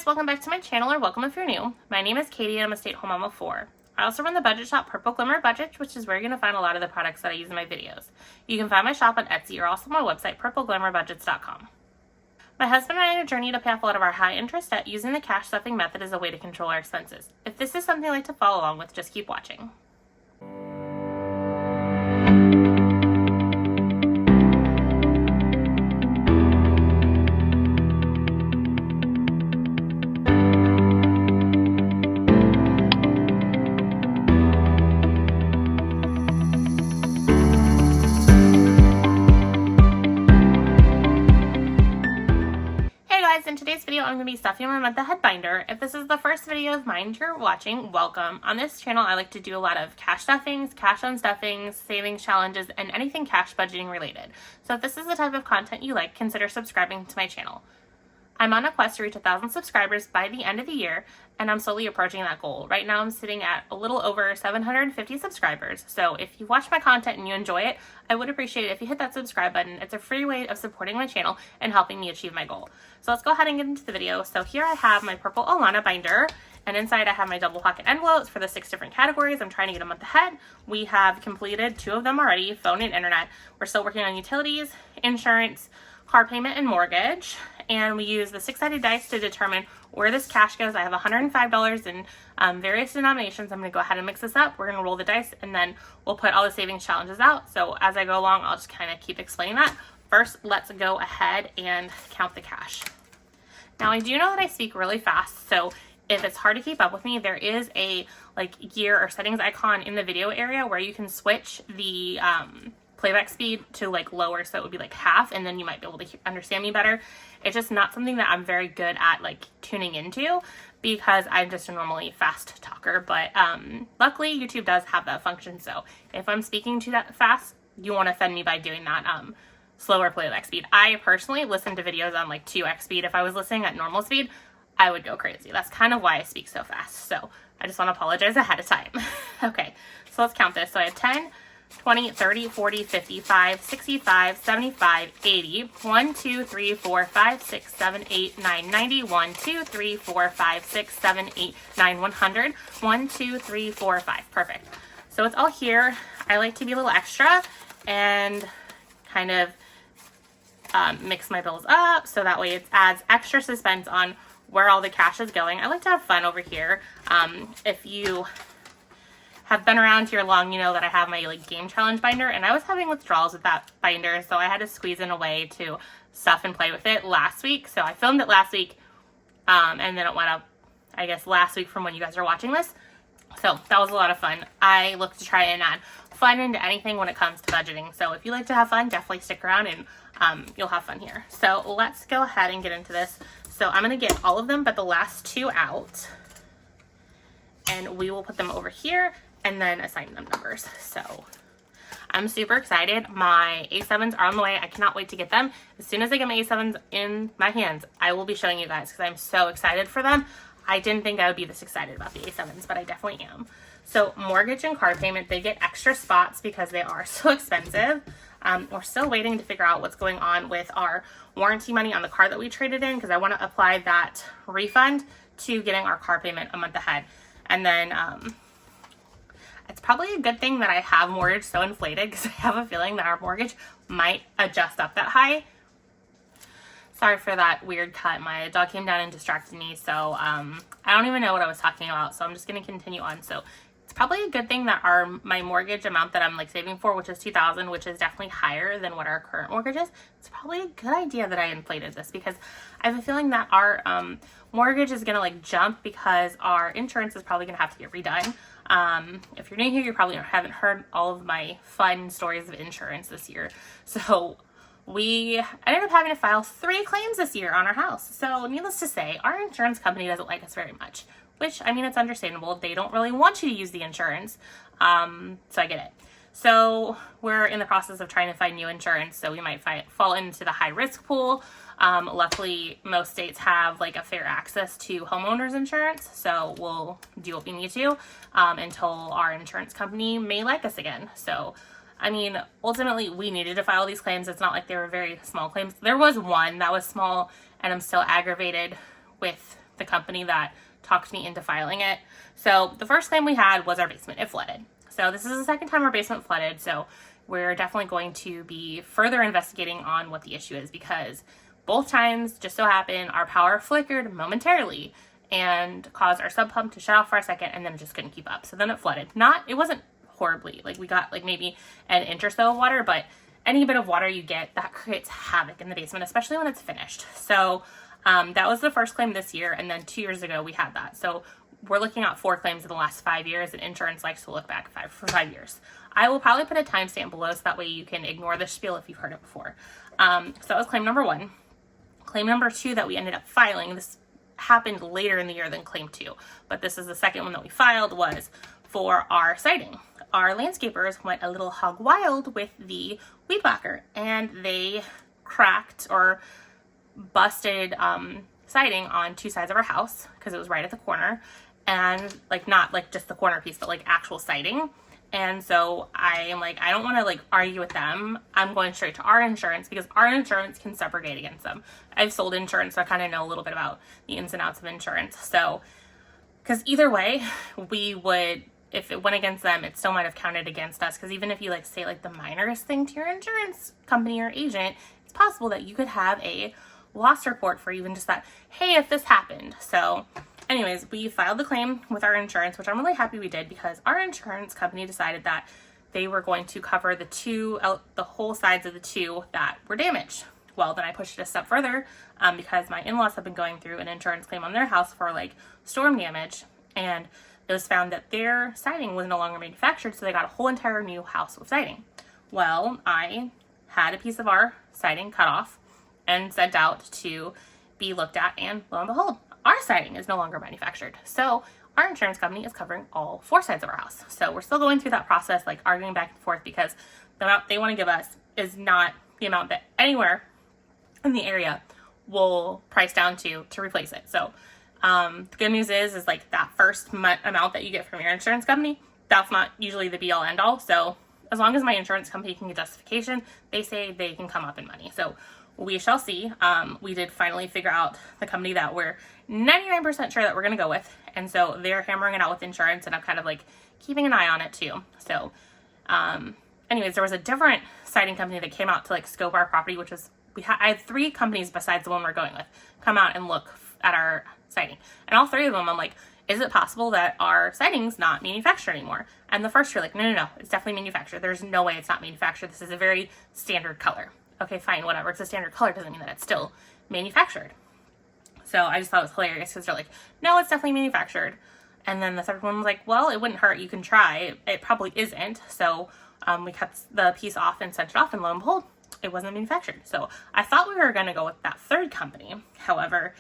welcome back to my channel, or welcome if you're new. My name is Katie and I'm a stay-at-home mom of 4. I also run the budget shop Purple Glimmer Budgets, which is where you're going to find a lot of the products that I use in my videos. You can find my shop on Etsy or also my website, PurpleGlimmerBudgets.com. My husband and I are on a journey to pay off a lot of our high interest debt using the cash stuffing method as a way to control our expenses. If this is something you'd like to follow along with, just keep watching. In today's video, I'm going to be stuffing my month ahead binder. If this is the first video of mine you're watching, welcome. On this channel, I like to do a lot of cash stuffings, cash unstuffings, savings challenges, and anything cash budgeting related. So if this is the type of content you like, consider subscribing to my channel. I'm on a quest to reach 1,000 subscribers by the end of the year, and I'm slowly approaching that goal. Right now, I'm sitting at a little over 750 subscribers. So if you watch my content and you enjoy it, I would appreciate it if you hit that subscribe button. It's a free way of supporting my channel and helping me achieve my goal. So let's go ahead and get into the video. So here I have my purple Alana binder, and inside I have my double pocket envelopes for the 6 different categories. I'm trying to get a month ahead. We have completed 2 of them already, phone and internet. We're still working on utilities, insurance, car payment, and mortgage. And we use the 6-sided dice to determine where this cash goes. I have $105 in various denominations. I'm going to go ahead and mix this up. We're going to roll the dice, and then we'll put all the savings challenges out. So as I go along, I'll just kind of keep explaining that. First, let's go ahead and count the cash. Now, I do know that I speak really fast, so if it's hard to keep up with me, there is a gear or settings icon in the video area where you can switch the playback speed to lower, so it would be half, and then you might be able to understand me better. It's just not something that I'm very good at tuning into because I'm just a normally fast talker, but luckily YouTube does have that function. So if I'm speaking to that fast, you won't offend me by doing that slower playback speed. I personally listen to videos on 2x speed. If I was listening at normal speed, I would go crazy. That's kind of why I speak so fast. So I just want to apologize ahead of time. Okay, so let's count this. So I have 10, 20, 30, 40, 55, 65, 75, 80, 1, 2, 3, 4, 5, 6, 7, 8, 9, 90, 1, 2, 3, 4, 5, 6, 7, 8, 9, 100, 1, 2, 3, 4, 5. Perfect. So it's all here. I like to be a little extra and kind of mix my bills up so that way it adds extra suspense on where all the cash is going. I like to have fun over here. If you have been around here long, you know that I have my game challenge binder, and I was having withdrawals with that binder, so I had to squeeze in a way to stuff and play with it last week. So I filmed it last week, and then it went up, I guess, last week from when you guys are watching this. So that was a lot of fun. I look to try and add fun into anything when it comes to budgeting. So if you like to have fun, definitely stick around and you'll have fun here. So let's go ahead and get into this. So I'm going to get all of them but the last 2 out, and we will put them over here and then assign them numbers. So I'm super excited. My A7s are on the way. I cannot wait to get them. As soon as I get my A7s in my hands, I will be showing you guys because I'm so excited for them. I didn't think I would be this excited about the A7s, but I definitely am. So mortgage and car payment, they get extra spots because they are so expensive. We're still waiting to figure out what's going on with our warranty money on the car that we traded in, because I want to apply that refund to getting our car payment a month ahead. And then it's probably a good thing that I have mortgage so inflated, because I have a feeling that our mortgage might adjust up that high. Sorry for that weird cut. My dog came down and distracted me, so I don't even know what I was talking about, so I'm just going to continue on. So it's probably a good thing that my mortgage amount that I'm saving for, which is $2,000, which is definitely higher than what our current mortgage is. It's probably a good idea that I inflated this, because I have a feeling that our mortgage is going to jump because our insurance is probably going to have to get redone. If you're new here, you probably haven't heard all of my fun stories of insurance this year. So we ended up having to file 3 claims this year on our house. So needless to say, our insurance company doesn't like us very much, which, I mean, it's understandable. They don't really want you to use the insurance. So I get it. So we're in the process of trying to find new insurance. So we might fall into the high risk pool. Luckily, most states have a fair access to homeowners insurance. So we'll do what we need to until our insurance company may like us again. So I mean, ultimately, we needed to file these claims. It's not like they were very small claims. There was one that was small, and I'm still aggravated with the company that talked me into filing it. So the first claim we had was our basement. It flooded. So this is the second time our basement flooded. So we're definitely going to be further investigating on what the issue is, because both times just so happened our power flickered momentarily and caused our sub pump to shut off for a second, and then it just couldn't keep up. So then it flooded. It wasn't horribly, like we got like maybe an inch or so of water, but any bit of water you get, that creates havoc in the basement, especially when it's finished. So that was the first claim this year, and then 2 years ago we had that. So we're looking at 4 claims in the last 5 years, and insurance likes to look back for 5 years. I will probably put a timestamp below so that way you can ignore the spiel if you've heard it before. So that was claim number 1. Claim number 2 that we ended up filing, this happened later in the year than claim 2, but this is the second one that we filed, was for our siding. Our landscapers went a little hog wild with the weed whacker, and they cracked or busted siding on 2 sides of our house because it was right at the corner, and like not like just the corner piece, but like actual siding. And so I am like, I don't want to like argue with them. I'm going straight to our insurance because our insurance can subrogate against them. I've sold insurance, so I kind of know a little bit about the ins and outs of insurance. So, because either way, we would, if it went against them, it still might have counted against us. Because even if you like say like the minorest thing to your insurance company or agent, it's possible that you could have a loss report for even just that, hey, if this happened. So anyways, we filed the claim with our insurance, which I'm really happy we did, because our insurance company decided that they were going to cover the whole sides of the 2 that were damaged. Well, then I pushed it a step further because my in-laws have been going through an insurance claim on their house for like storm damage, and it was found that their siding was no longer manufactured, so they got a whole entire new house with siding. Well, I had a piece of our siding cut off and sent out to be looked at, and lo and behold, our siding is no longer manufactured. So our insurance company is covering all 4 sides of our house. So we're still going through that process, like arguing back and forth, because the amount they want to give us is not the amount that anywhere in the area will price down to replace it. So the good news is like that first amount that you get from your insurance company, that's not usually the be all end all. So as long as my insurance company can get justification, they say they can come up in money. So we shall see. We did finally figure out the company that we're 99% sure that we're going to go with. And so they're hammering it out with insurance, and I'm kind of like keeping an eye on it too. So anyways, there was a different siding company that came out to like scope our property, which was, I had 3 companies besides the one we're going with come out and look at our siding. And all 3 of them, I'm like, is it possible that our siding's not manufactured anymore? And the first 2 are like, no, it's definitely manufactured. There's no way it's not manufactured. This is a very standard color. Okay, fine, whatever. It's a standard color, doesn't mean that it's still manufactured. So I just thought it was hilarious because they're like, no, it's definitely manufactured. And then the third one was like, well, it wouldn't hurt. You can try. It probably isn't. So we cut the piece off and sent it off, and lo and behold, it wasn't manufactured. So I thought we were going to go with that third company. However,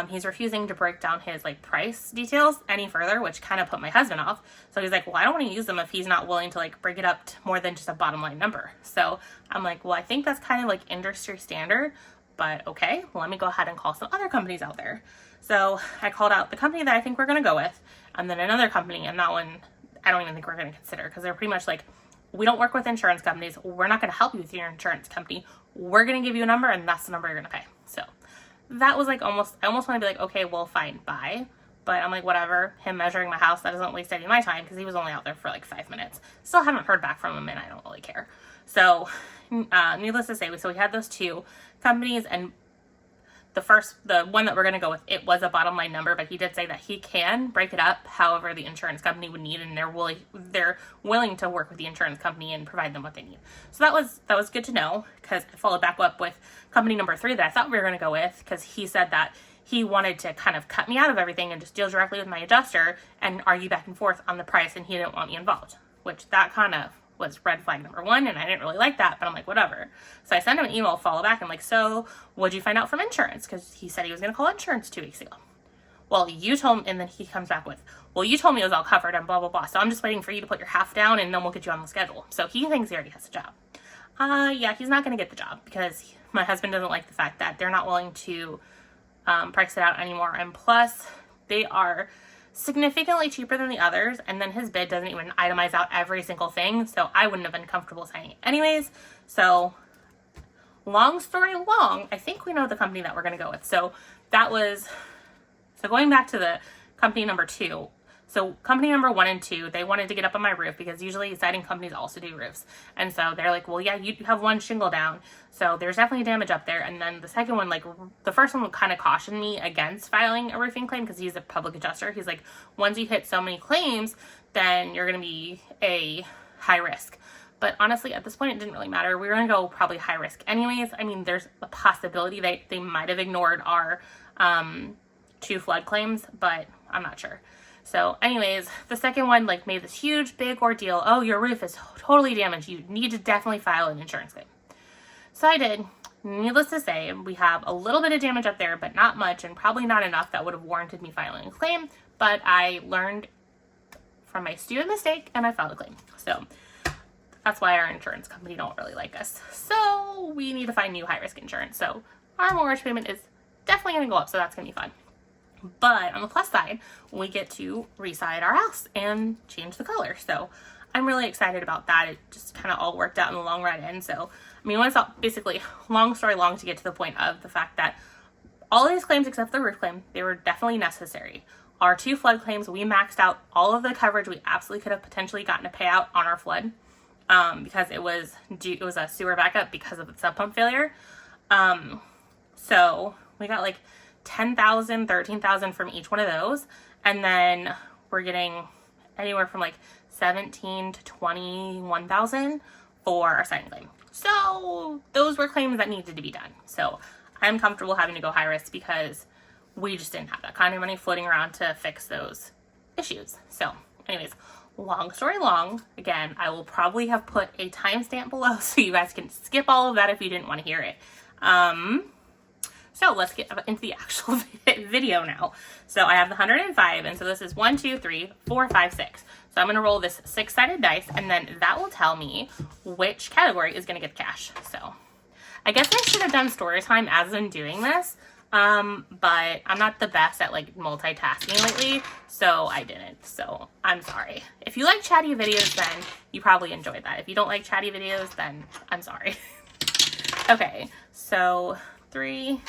he's refusing to break down his like price details any further, which kind of put my husband off. So he's like, well, I don't want to use them if he's not willing to like break it up to more than just a bottom line number. So I'm like, well, I think that's kind of like industry standard, but okay, well, let me go ahead and call some other companies out there. So I called out the company that I think we're going to go with, and then another company, and that one I don't even think we're going to consider, because they're pretty much like, we don't work with insurance companies. We're not going to help you with your insurance company. We're going to give you a number, and that's the number you're going to pay. So that was like I almost want to be like, okay, well, fine, bye. But I'm like, whatever. Him measuring my house, that doesn't waste any of my time, because he was only out there for like 5 minutes. Still haven't heard back from him, and I don't really care. So needless to say, so we had those 2 companies, and the one that we're going to go with, it was a bottom line number, but he did say that he can break it up however the insurance company would need, and they're willing to work with the insurance company and provide them what they need. So that was good to know, because I followed back up with company number 3 that I thought we were going to go with, because he said that he wanted to kind of cut me out of everything and just deal directly with my adjuster and argue back and forth on the price, and he didn't want me involved, which that kind of was red flag number 1, and I didn't really like that, but I'm like, whatever. So I sent him an email follow back. I'm like, so what'd you find out from insurance? Because he said he was going to call insurance 2 weeks ago. Well, you told me, and then he comes back with, well, you told me it was all covered and blah, blah, blah. So I'm just waiting for you to put your half down, and then we'll get you on the schedule. So he thinks he already has a job. Yeah, he's not going to get the job, because my husband doesn't like the fact that they're not willing to price it out anymore. And plus, they are significantly cheaper than the others, and then his bid doesn't even itemize out every single thing, so I wouldn't have been comfortable signing it anyways. So long story long, I think we know the company that we're going to go with. So that was So going back to the company number 2, so company number 1 and 2, they wanted to get up on my roof because usually siding companies also do roofs. And so they're like, well, yeah, you have one shingle down, so there's definitely damage up there. And then the second one, like the first one kind of cautioned me against filing a roofing claim because he's a public adjuster. He's like, once you hit so many claims, then you're going to be a high risk. But honestly, at this point, it didn't really matter. We were going to go probably high risk anyways. I mean, there's a possibility that they might have ignored our 2 flood claims, but I'm not sure. So anyways, the second one like made this huge big ordeal. Oh, your roof is totally damaged. You need to definitely file an insurance claim. So I did. Needless to say, we have a little bit of damage up there, but not much, and probably not enough that would have warranted me filing a claim. But I learned from my stupid mistake and I filed a claim. So that's why our insurance company don't really like us. So we need to find new high risk insurance. So our mortgage payment is definitely going to go up. So that's going to be fun. But on the plus side, we get to reside our house and change the color. So I'm really excited about that. It just kind of all worked out in the long run. And so, I mean, it's all basically long story long to get to the point of the fact that all of these claims except the roof claim, they were definitely necessary. Our 2 flood claims, we maxed out all of the coverage we absolutely could have potentially gotten a payout on our flood because it was a sewer backup because of the sub pump failure. So we got like 10,000, 13,000 from each one of those. And then we're getting anywhere from like 17 to 21,000 for our siding claim. So those were claims that needed to be done. So I'm comfortable having to go high risk because we just didn't have that kind of money floating around to fix those issues. So anyways, long story long, again, I will probably have put a timestamp below so you guys can skip all of that if you didn't want to hear it. So let's get into the actual video now. So I have the 105, and so this is 1, 2, 3, 4, 5, 6. So I'm going to roll this 6-sided dice, and then that will tell me which category is going to get the cash. So I guess I should have done story time as I'm doing this, but I'm not the best at like multitasking lately, so I didn't. So I'm sorry. If you like chatty videos, then you probably enjoyed that. If you don't like chatty videos, then I'm sorry. Okay, so 3...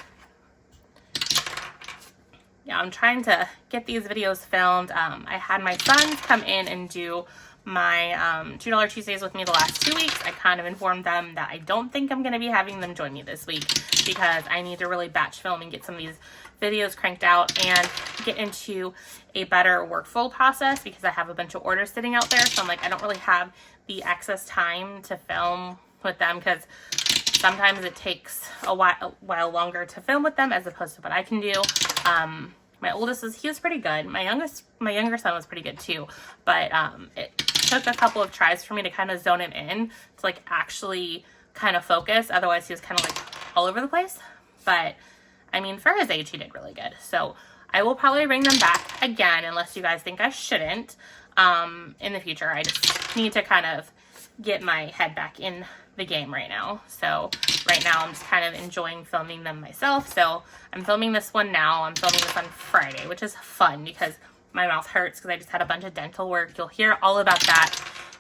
Yeah, I'm trying to get these videos filmed. I had my sons come in and do my $2 Tuesdays with me the last 2 weeks. I kind of informed them that I don't think I'm going to be having them join me this week because I need to really batch film and get some of these videos cranked out and get into a better workflow process because I have a bunch of orders sitting out there. So I'm like, I don't really have the excess time to film with them because sometimes it takes a while longer to film with them as opposed to what I can do. My oldest he was pretty good. My younger son was pretty good too, but it took a couple of tries for me to kind of zone him in to like actually kind of focus. Otherwise, he was kind of like all over the place. But I mean, for his age, he did really good. So I will probably bring them back again, unless you guys think I shouldn't. In the future, I just need to kind of get my head back in the game right now. So right now I'm just kind of enjoying filming them myself. So I'm filming this one now. I'm filming this on Friday, which is fun because my mouth hurts because I just had a bunch of dental work. You'll hear all about that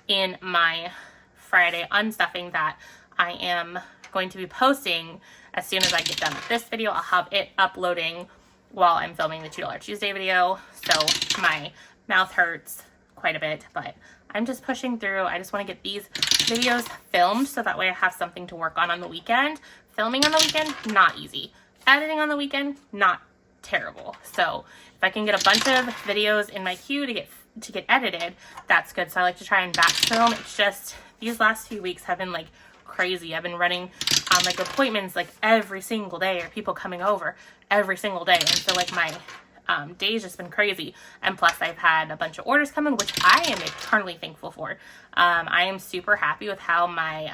in my Friday unstuffing that I am going to be posting as soon as I get done with this video. I'll have it uploading while I'm filming the $2 Tuesday video. So my mouth hurts quite a bit, but I'm just pushing through. I just want to get these videos filmed so that way I have something to work on the weekend. Filming on the weekend, not easy. Editing on the weekend, not terrible. So if I can get a bunch of videos in my queue to get edited, that's good. So I like to try and batch film. It's just these last few weeks have been like crazy. I've been running like appointments like every single day, or people coming over every single day, and so like my day's just been crazy. And plus I've had a bunch of orders come in, which I am eternally thankful for. I am super happy with how my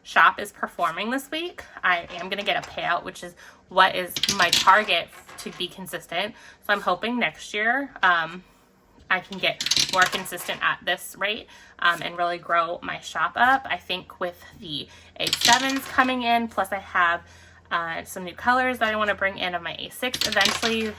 shop is performing this week. I am going to get a payout, which is what is my target to be consistent. So I'm hoping next year I can get more consistent at this rate and really grow my shop up. I think with the A7s coming in, plus I have some new colors that I want to bring in of my A6 eventually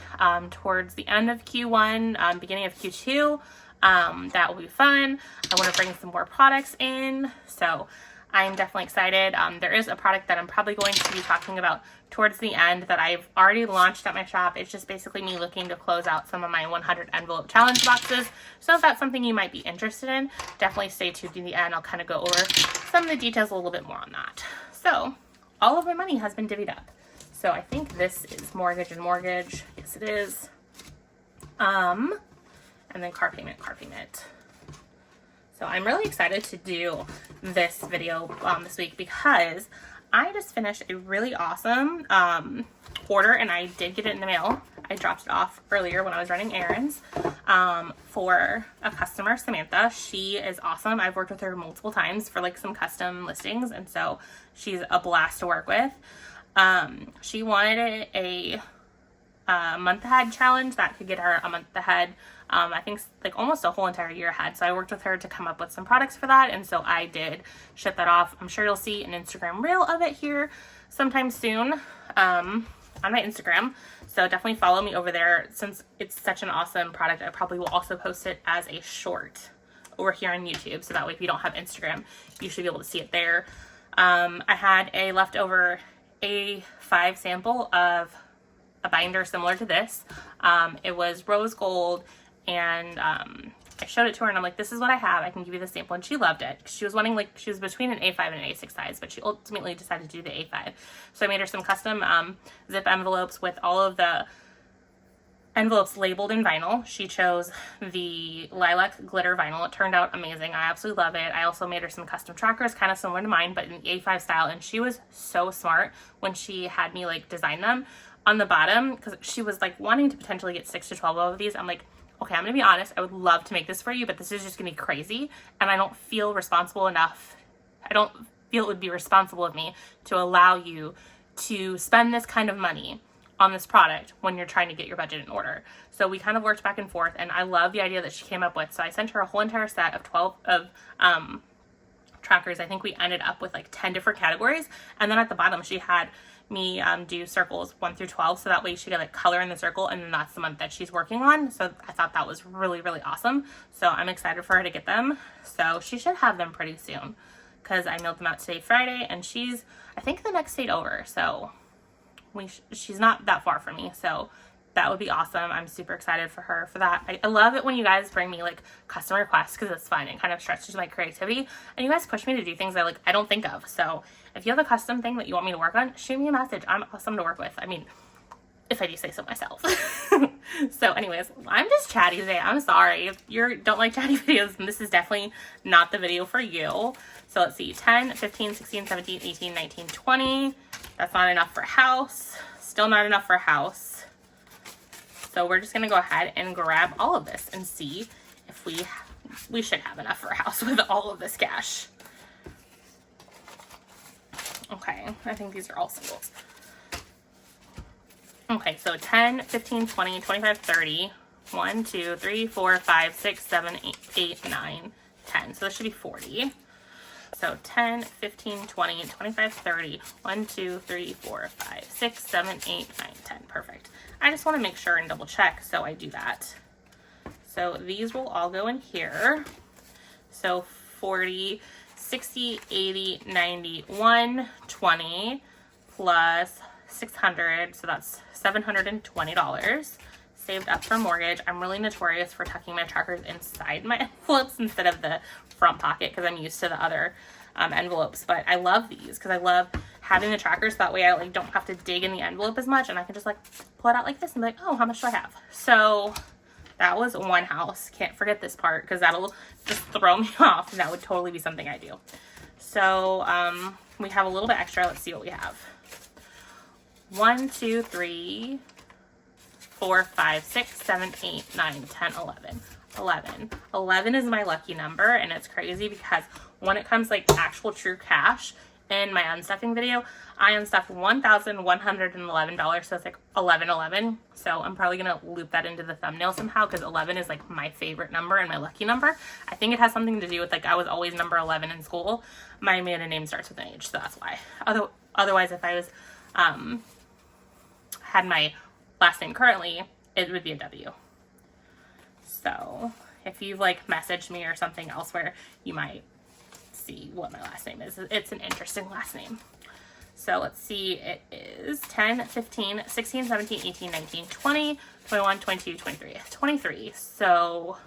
towards the end of Q1, beginning of Q2. That will be fun. I want to bring some more products in. So I'm definitely excited. There is a product that I'm probably going to be talking about towards the end that I've already launched at my shop. It's just basically me looking to close out some of my 100 envelope challenge boxes. So if that's something you might be interested in, definitely stay tuned to the end. I'll kind of go over some of the details a little bit more on that. So all of my money has been divvied up. So I think this is mortgage and mortgage. Yes, it is. And then car payment, car payment. So I'm really excited to do this video this week because I just finished a really awesome order, and I did get it in the mail. I dropped it off earlier when I was running errands for a customer, Samantha. She is awesome. I've worked with her multiple times for like some custom listings, and so she's a blast to work with. She wanted a month ahead challenge that could get her a month ahead. I think like almost a whole entire year ahead. So I worked with her to come up with some products for that, and so I did ship that off. I'm sure you'll see an Instagram reel of it here sometime soon on my Instagram. So definitely follow me over there. Since it's such an awesome product, I probably will also post it as a short over here on YouTube. So that way if you don't have Instagram, you should be able to see it there. I had a leftover A5 sample of a binder similar to this. It was rose gold, and I showed it to her and I'm like, this is what I have. I can give you the sample. And she loved it. She was wanting, like, she was between an A5 and an A6 size, but she ultimately decided to do the A5. So I made her some custom zip envelopes with all of the envelopes labeled in vinyl. She chose the lilac glitter vinyl. It turned out amazing. I absolutely love it. I also made her some custom trackers, kind of similar to mine, but in the A5 style. And she was so smart when she had me like design them. On the bottom, because she was like wanting to potentially get 6 to 12 of these. I'm like, okay, I'm gonna be honest, I would love to make this for you, but this is just gonna be crazy, and I don't feel responsible enough. I don't feel it would be responsible of me to allow you to spend this kind of money on this product when you're trying to get your budget in order. So we kind of worked back and forth, and I love the idea that she came up with. So I sent her a whole entire set of 12 of trackers. I think we ended up with like 10 different categories, and then at the bottom she had me do circles 1 through 12, so that way she could like color in the circle, and then that's the month that she's working on. So I thought that was really, really awesome. So I'm excited for her to get them. So she should have them pretty soon, because I mailed them out today, Friday, and she's, I think, the next state over. So she's not that far from me, so that would be awesome. I'm super excited for her for that. I love it when you guys bring me like custom requests, because it's fun. It kind of stretches my creativity, and you guys push me to do things I don't think of. So if you have a custom thing that you want me to work on, shoot me a message. I'm awesome to work with. I mean, if I do say so myself. So anyways, I'm just chatty today. I'm sorry. If you don't like chatty videos, then this is definitely not the video for you. So let's see, 10, 15, 16, 17, 18, 19, 20. That's not enough for house. Still not enough for house. So we're just going to go ahead and grab all of this and see if we should have enough for a house with all of this cash. Okay, I think these are all singles. Okay, so 10, 15, 20, 25, 30. 1, 2, 3, 4, 5, 6, 7, 8, 9, 10. So this should be 40. So 10, 15, 20, 25, 30. 1, 2, 3, 4, 5, 6, 7, 8, 9, 10. Perfect. I just want to make sure and double check, so I do that. So these will all go in here. So 40, 60, 80, 90, 120 plus 600. So that's $720 saved up for mortgage. I'm really notorious for tucking my trackers inside my envelopes instead of the front pocket, because I'm used to the other envelopes. But I love these because I love having the trackers. That way I like don't have to dig in the envelope as much, and I can just like pull it out like this and be like, oh, how much do I have? So that was one house. Can't forget this part, because that'll just throw me off. That would totally be something I do. So we have a little bit extra. Let's see what we have. 1, 2, 3, 4, 5, 6, 7, 8, 9, 10, 11. 11 is my lucky number, and it's crazy because when it comes like actual true cash in my unstuffing video, I unstuffed $1,111, so it's like 1111. So I'm probably gonna loop that into the thumbnail somehow, because 11 is like my favorite number and my lucky number. I think it has something to do with like I was always number 11 in school. My maiden name starts with an H, so that's why. Otherwise, if I was had my last name currently, it would be a W. So if you've like messaged me or something else where you might see what my last name is. It's an interesting last name. So let's see, it is 10, 15, 16, 17, 18, 19, 20, 21, 22, 23, 23. So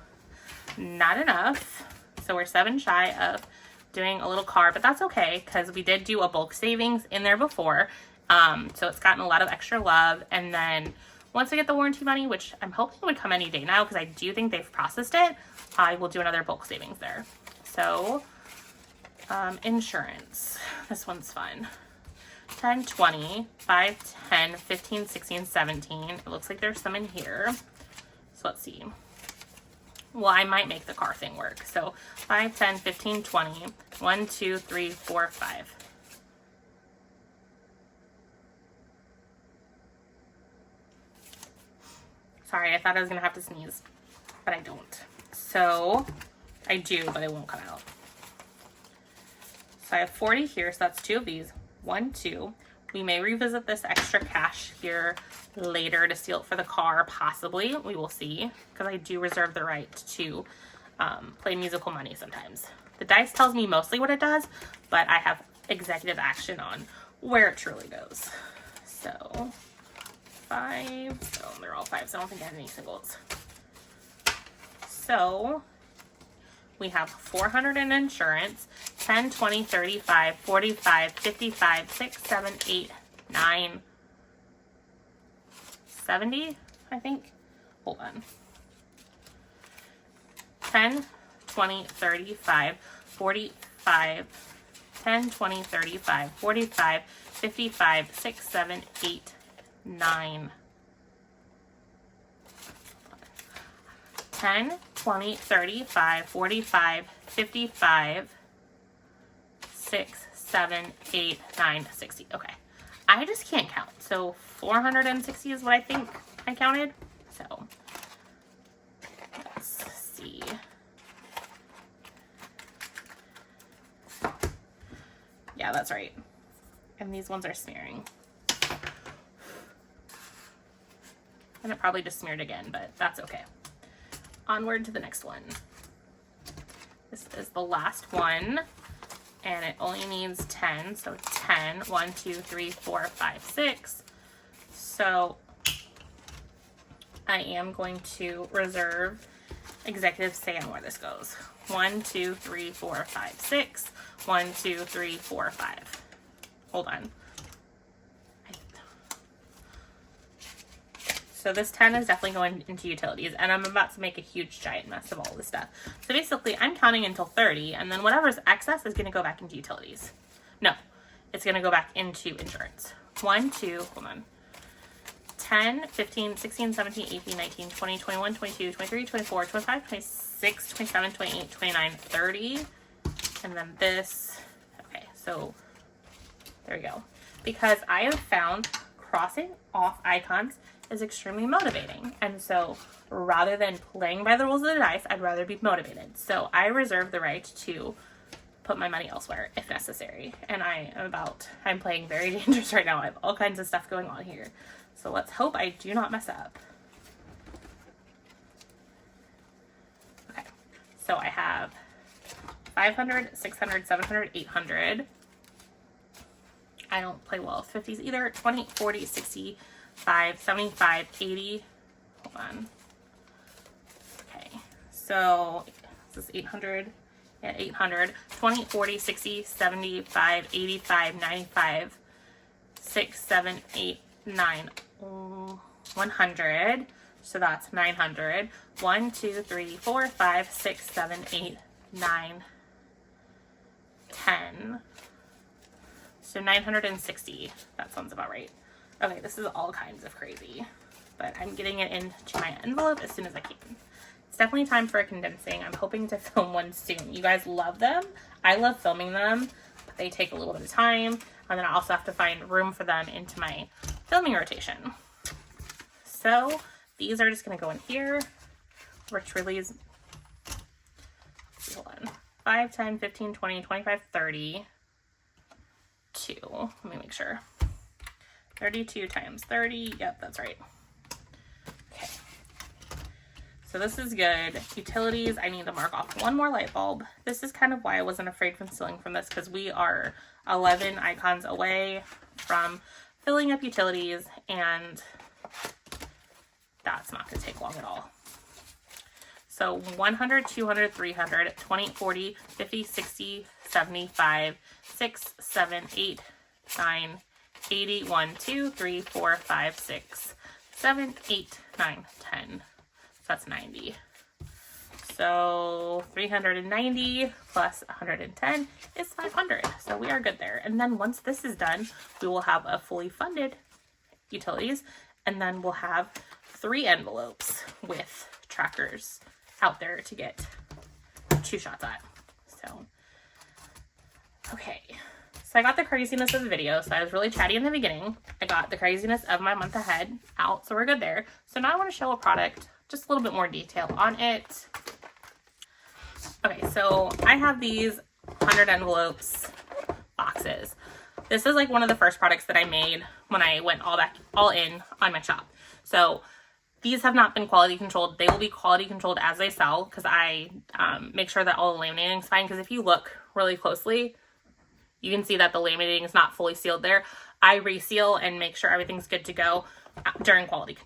not enough. So we're 7 shy of doing a little car, but that's okay because we did do a bulk savings in there before. So it's gotten a lot of extra love. And then once I get the warranty money, which I'm hoping would come any day now because I do think they've processed it, I will do another bulk savings there. So insurance, this one's fun. 10, 20, 5, 10, 15, 16, 17. It looks like there's some in here. So let's see. Well, I might make the car thing work. So 5, 10, 15, 20, 1, 2, 3, 4, 5. Sorry, I thought I was going to have to sneeze, but I don't. So I do, but it won't come out. So I have 40 here, so that's 2 of these. 1, 2. We may revisit this extra cash here later to steal it for the car, possibly. We will see, because I do reserve the right to play musical money sometimes. The dice tells me mostly what it does, but I have executive action on where it truly goes. So 5. Oh, they're all 5s. I don't think I have any singles. So we have 400 in insurance, 10, 20, 35, 45, 55, 6, 7, 8, 9, 70, I think. Hold on. 10, 20, 35, 45, 10, 20, 35, 45, 55, 6, 7, 8, 9. 10, 20, 35, 45, 55, 6, 7, 8, 9, 60. Okay. I just can't count. So 460 is what I think I counted. So let's see. Yeah, that's right. And these ones are smearing. And it probably just smeared again, but that's okay. Onward to the next one. This is the last one, and it only needs 10. So 10, 1, 2, 3, 4, 5, 6. So I am going to reserve executive say on where this goes. 1, 2, 3, 4, 5, 6. 1, 2, 3, 4, 5. Hold on. So this 10 is definitely going into utilities, and I'm about to make a huge giant mess of all this stuff. So basically, I'm counting until 30, and then whatever's excess is going to go back into utilities. No, it's going to go back into insurance. 1, 2, hold on. 10, 15, 16, 17, 18, 19, 20, 21, 22, 23, 24, 25, 26, 27, 28, 29, 30. And then this. Okay, so there we go. Because I have found crossing off icons is extremely motivating. And so rather than playing by the rules of the dice, I'd rather be motivated. So I reserve the right to put my money elsewhere if necessary. And I'm playing very dangerous right now. I have all kinds of stuff going on here. So let's hope I do not mess up. Okay, so I have 500, 600, 700, 800. I don't play well with 50s either. 20, 40, 60, 5, 75, 80. Hold on. Okay, so this is 800. Yeah, 800. 20, 40, 60, 75, 85, 95, 6, 7, 8, 9, 100. So that's 900. 1, 2, 3, 4, 5, 6, 7, 8, 9, 10. So 960. That sounds about right. Okay, this is all kinds of crazy, but I'm getting it into my envelope as soon as I can. It's definitely time for a condensing. I'm hoping to film one soon. You guys love them. I love filming them, but they take a little bit of time. And then I also have to find room for them into my filming rotation. So these are just going to go in here, which really is, hold on, 5, 10, 15, 20, 25, 30. 2. Let me make sure. 32 times 30. Yep, that's right. Okay. so this is good. Utilities, I need to mark off one more light bulb. This is kind of why I wasn't afraid from stealing from this, because we are 11 icons away from filling up utilities, and that's not going to take long at all. So 100, 200, 300, 20, 40, 50, 60, 75, 6, 7, 8, 9, 80, 1, 2, 3, 4, 5, 6, 7, 8, 9, 10. So that's 90. So 390 plus 110 is 500. So we are good there. And then once this is done, we will have a fully funded utilities, and then we'll have 3 envelopes with trackers out there to get 2 shots at. So, okay. So I got the craziness of the video. So I was really chatty in the beginning. I got the craziness of my month ahead out. So we're good there. So now I want to show a product, just a little bit more detail on it. Okay, so I have these 100 envelopes boxes. This is like one of the first products that I made when I went all in on my shop. So these have not been quality controlled. They will be quality controlled as they sell, because I make sure that all the laminating is fine. Because if you look really closely, you can see that the laminating is not fully sealed there. I reseal and make sure everything's good to go during quality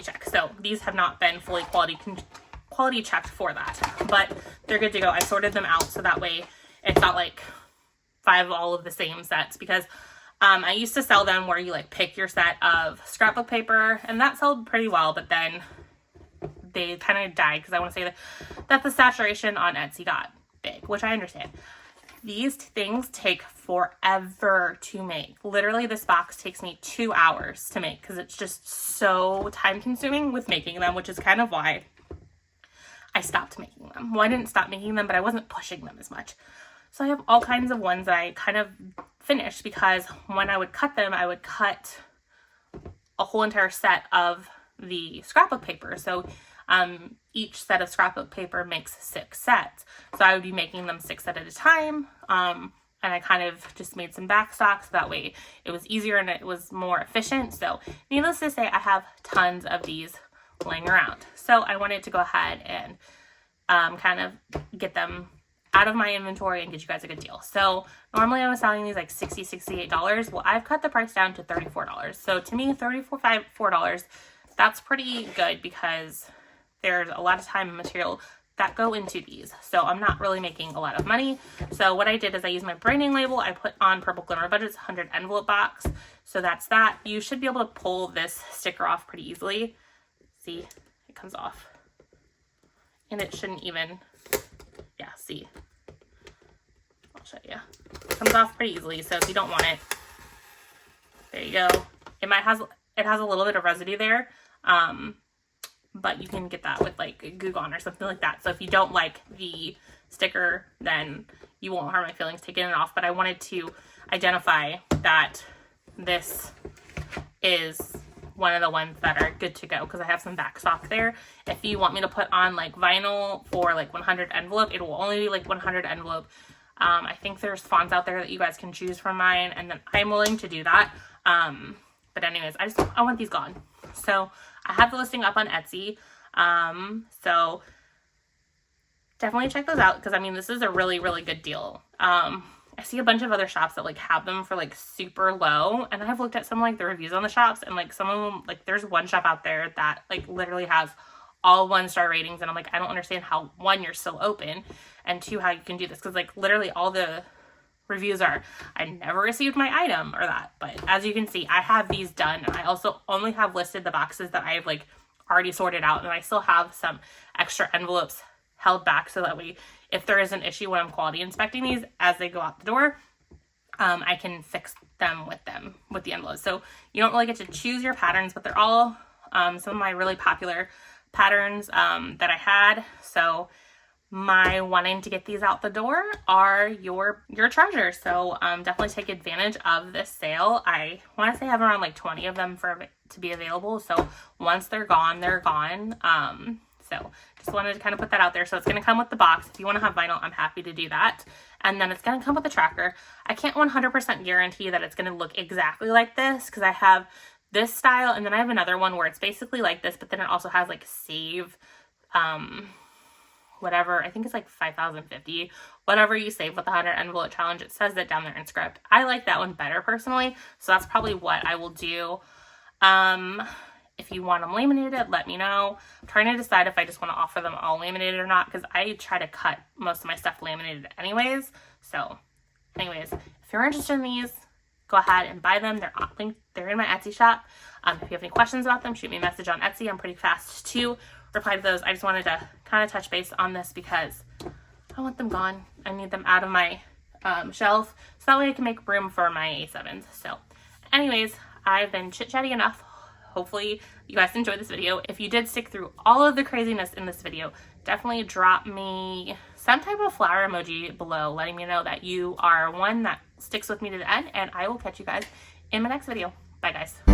check. So these have not been fully quality checked for that, but they're good to go. I sorted them out so that way it's not like 5 all of the same sets, because I used to sell them where you like pick your set of scrapbook paper, and that sold pretty well, but then they kind of died because I want to say that the saturation on Etsy got big, which I understand. These things take forever to make. Literally, this box takes me 2 hours to make because it's just so time consuming with making them, which is kind of why I stopped making them. Well, I didn't stop making them, but I wasn't pushing them as much. So I have all kinds of ones that I kind of finished, because when I would cut them, I would cut a whole entire set of the scrapbook paper. So each set of scrapbook paper makes 6 sets. So I would be making them 6 at a time. And I kind of just made some back stock so that way it was easier and it was more efficient. So needless to say, I have tons of these laying around. So I wanted to go ahead and kind of get them out of my inventory and get you guys a good deal. So normally I was selling these like $60, $68. Well, I've cut the price down to $34. So to me, $4, that's pretty good, because there's a lot of time and material that go into these. So I'm not really making a lot of money. So what I did is I used my branding label. I put on Purple Glimmer Budgets 100 envelope box. So that's that. You should be able to pull this sticker off pretty easily. See, it comes off. And it shouldn't even, yeah, see. I'll show you. It comes off pretty easily, so if you don't want it, there you go. It has a little bit of residue there, but you can get that with like Goo Gone or something like that. So if you don't like the sticker, then you won't hurt my feelings taking it off. But I wanted to identify that this is one of the ones that are good to go, because I have some back stock there. If you want me to put on like vinyl for like 100 envelope, it will only be like 100 envelope. I think there's fonts out there that you guys can choose from mine, and then I'm willing to do that. But anyways, I want these gone. So I have the listing up on Etsy. So definitely check those out, because I mean, this is a really, really good deal. I see a bunch of other shops that like have them for like super low, and I've looked at some like the reviews on the shops, and like some of them, like there's one shop out there that like literally has all 1-star ratings, and I'm like, I don't understand how, 1, you're still open, and 2, how you can do this, because like literally all the reviews are, I never received my item, or that. But as you can see, I have these done, and I also only have listed the boxes that I've like already sorted out, and I still have some extra envelopes held back, so that way if there is an issue when I'm quality inspecting these as they go out the door, I can fix them with the envelopes. So you don't really get to choose your patterns, but they're all some of my really popular patterns that I had. So my wanting to get these out the door are your treasure. So definitely take advantage of this sale. I want to say I have around like 20 of them to be available. So once they're gone, they're gone. So just wanted to kind of put that out there. So it's going to come with the box. If you want to have vinyl, I'm happy to do that. And then it's going to come with a tracker. I can't 100% guarantee that it's going to look exactly like this, because I have this style, and then I have another one where it's basically like this, but then it also has like save whatever, I think it's like 5,050, whatever you save with the 100 envelope challenge, it says that down there in script. I like that one better personally, so that's probably what I will do. If you want them laminated, let me know. I'm trying to decide if I just want to offer them all laminated or not, because I try to cut most of my stuff laminated anyways. So anyways, if you're interested in these, go ahead and buy them. They're linked, they're in my Etsy shop. If you have any questions about them, shoot me a message on Etsy. I'm pretty fast to reply to those. I just wanted to kind of touch base on this because I want them gone. I need them out of my shelf, so that way I can make room for my A7s. So anyways, I've been chit-chatty enough. Hopefully you guys enjoyed this video. If you did stick through all of the craziness in this video, definitely drop me some type of flower emoji below, letting me know that you are one that sticks with me to the end, and I will catch you guys in my next video. Bye guys.